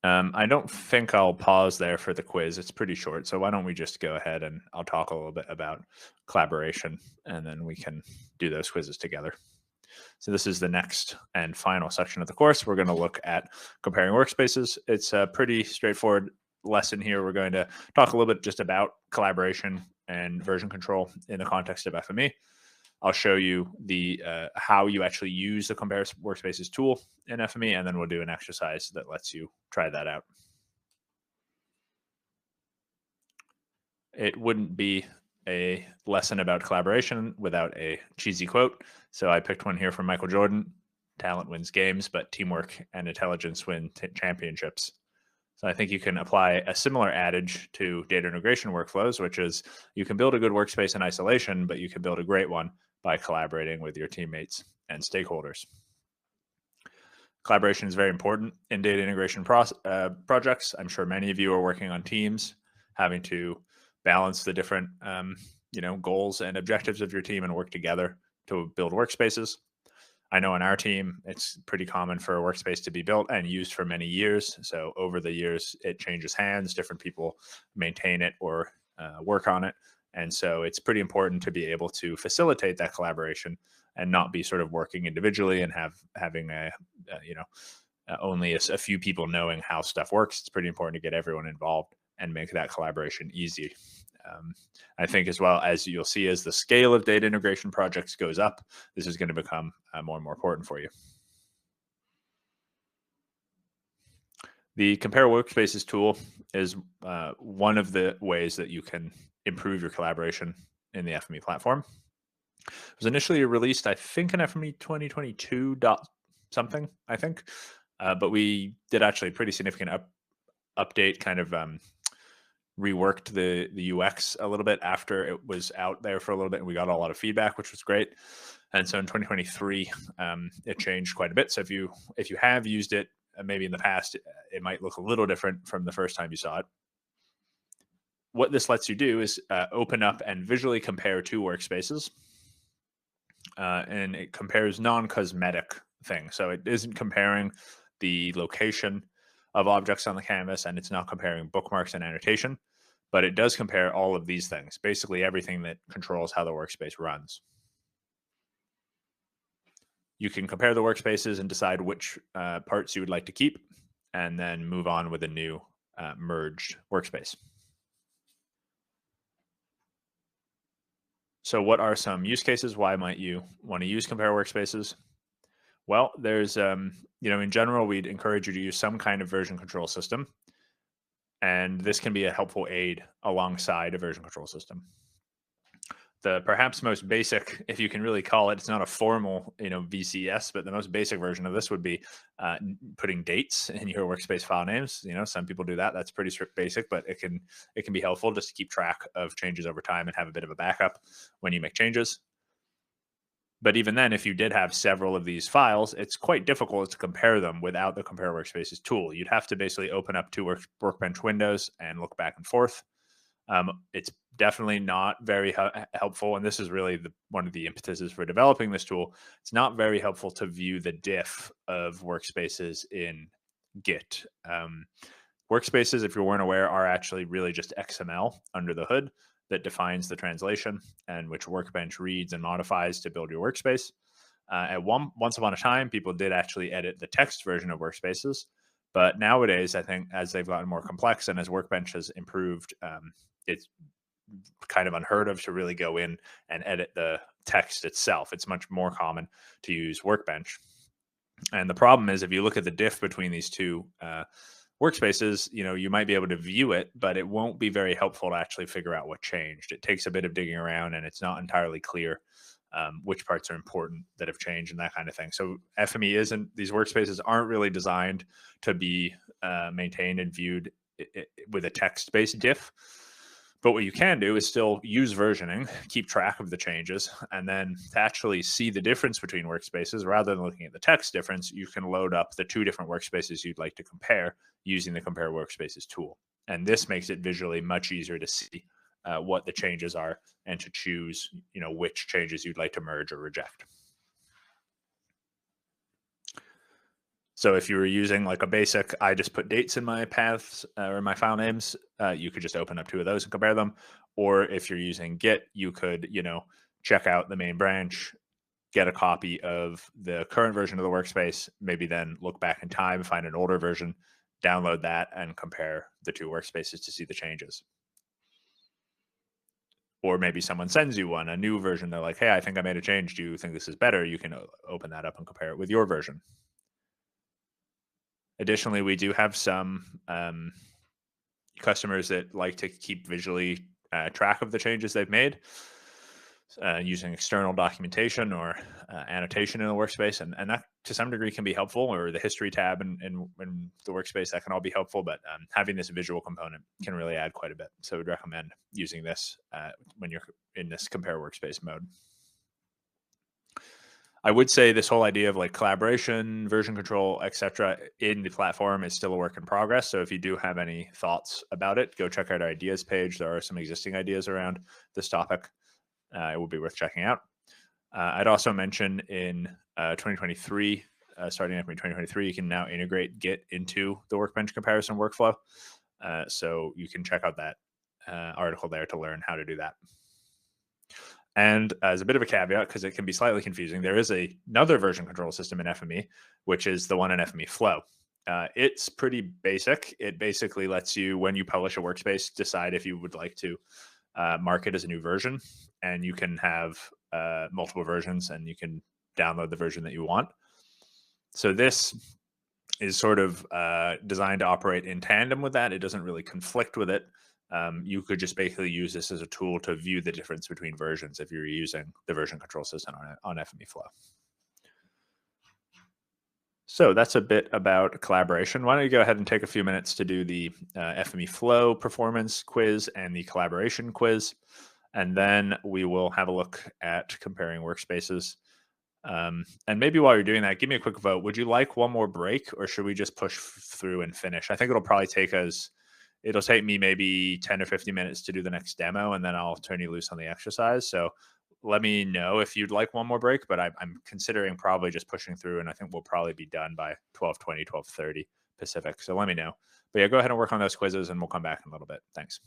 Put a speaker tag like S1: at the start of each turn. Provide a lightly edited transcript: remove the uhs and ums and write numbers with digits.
S1: I don't think I'll pause there for the quiz. It's pretty short. So why don't we just go ahead and I'll talk a little bit about collaboration and then we can do those quizzes together. So this is the next and final section of the course. We're going to look at comparing workspaces. It's a pretty straightforward lesson here. We're going to talk a little bit just about collaboration and version control in the context of FME. I'll show you the how you actually use the compare workspaces tool in FME, and then we'll do an exercise that lets you try that out. It wouldn't be a lesson about collaboration without a cheesy quote. So I picked one here from Michael Jordan. Talent wins games, but teamwork and intelligence win championships. So I think you can apply a similar adage to data integration workflows, which is you can build a good workspace in isolation, but you can build a great one by collaborating with your teammates and stakeholders. Collaboration is very important in data integration projects. I'm sure many of you are working on teams, having to balance the different goals and objectives of your team and work together to build workspaces. I know in our team, it's pretty common for a workspace to be built and used for many years. So over the years, it changes hands. Different people maintain it or work on it. And so it's pretty important to be able to facilitate that collaboration and not be sort of working individually and having only a few people knowing how stuff works. It's pretty important to get everyone involved and make that collaboration easy. I think as well, as you'll see, as the scale of data integration projects goes up, this is going to become more and more important for you. The Compare Workspaces tool is one of the ways that you can improve your collaboration in the FME platform. It was initially released, I think, in FME 2022 something, I think, but we did actually a pretty significant update, kind of reworked the UX a little bit after it was out there for a little bit, and we got a lot of feedback, which was great. And so in 2023, it changed quite a bit. So if you have used it maybe in the past, it might look a little different from the first time you saw it. What this lets you do is open up and visually compare two workspaces, and it compares non-cosmetic things. So it isn't comparing the location of objects on the canvas, and it's not comparing bookmarks and annotation, but it does compare all of these things, basically everything that controls how the workspace runs. You can compare the workspaces and decide which parts you would like to keep, and then move on with a new merged workspace. So what are some use cases? Why might you want to use compare workspaces? Well, there's, in general, we'd encourage you to use some kind of version control system. And this can be a helpful aid alongside a version control system. The perhaps most basic, if you can really call it, it's not a formal, VCS, but the most basic version of this would be putting dates in your workspace file names. Some people do that. That's pretty strict basic, but it can be helpful just to keep track of changes over time and have a bit of a backup when you make changes. But even then, if you did have several of these files, it's quite difficult to compare them without the Compare Workspaces tool. You'd have to basically open up two Workbench windows and look back and forth. It's definitely not very helpful, and this is really one of the impetuses for developing this tool. It's not very helpful to view the diff of workspaces in Git. Workspaces, if you weren't aware, are actually really just XML under the hood that defines the translation and which Workbench reads and modifies to build your workspace. Once upon a time, people did actually edit the text version of workspaces, but nowadays, I think as they've gotten more complex and as Workbench has improved, it's kind of unheard of to really go in and edit the text itself. It's much more common to use Workbench. And the problem is, if you look at the diff between these two workspaces, you might be able to view it, but it won't be very helpful to actually figure out what changed. It takes a bit of digging around, and it's not entirely clear which parts are important that have changed and that kind of thing. So FME these workspaces aren't really designed to be maintained and viewed with a text-based diff. But what you can do is still use versioning, keep track of the changes, and then to actually see the difference between workspaces, rather than looking at the text difference, you can load up the two different workspaces you'd like to compare using the Compare Workspaces tool. And this makes it visually much easier to see what the changes are and to choose, which changes you'd like to merge or reject. So if you were using like a basic, I just put dates in my paths or my file names, you could just open up two of those and compare them. Or if you're using Git, you could, check out the main branch, get a copy of the current version of the workspace, maybe then look back in time, find an older version, download that, and compare the two workspaces to see the changes. Or maybe someone sends you a new version. They're like, hey, I think I made a change. Do you think this is better? You can open that up and compare it with your version. Additionally, we do have some customers that like to keep visually track of the changes they've made using external documentation or annotation in the workspace. And that to some degree can be helpful, or the history tab in the workspace, that can all be helpful. But having this visual component can really add quite a bit. So we'd recommend using this when you're in this compare workspace mode. I would say this whole idea of like collaboration, version control, etc., in the platform is still a work in progress. So if you do have any thoughts about it, go check out our ideas page. There are some existing ideas around this topic. It would be worth checking out. I'd also mention in 2023, starting up in 2023, you can now integrate Git into the Workbench comparison workflow. So you can check out that article there to learn how to do that. And as a bit of a caveat, because it can be slightly confusing, there is another version control system in FME, which is the one in FME Flow. It's pretty basic. It basically lets you, when you publish a workspace, decide if you would like to mark it as a new version, and you can have multiple versions, and you can download the version that you want. So this is sort of designed to operate in tandem with that. It doesn't really conflict with it. You could just basically use this as a tool to view the difference between versions if you're using the version control system on FME Flow. So that's a bit about collaboration. Why don't you go ahead and take a few minutes to do the FME Flow performance quiz and the collaboration quiz, and then we will have a look at comparing workspaces. And maybe while you're doing that, give me a quick vote. Would you like one more break, or should we just push through and finish? I think it'll probably take us, it'll take me maybe 10 or 15 minutes to do the next demo, and then I'll turn you loose on the exercise. So let me know if you'd like one more break, but I'm considering probably just pushing through, and I think we'll probably be done by 12:20, 12:30 Pacific. So let me know. But yeah, go ahead and work on those quizzes, and we'll come back in a little bit. Thanks.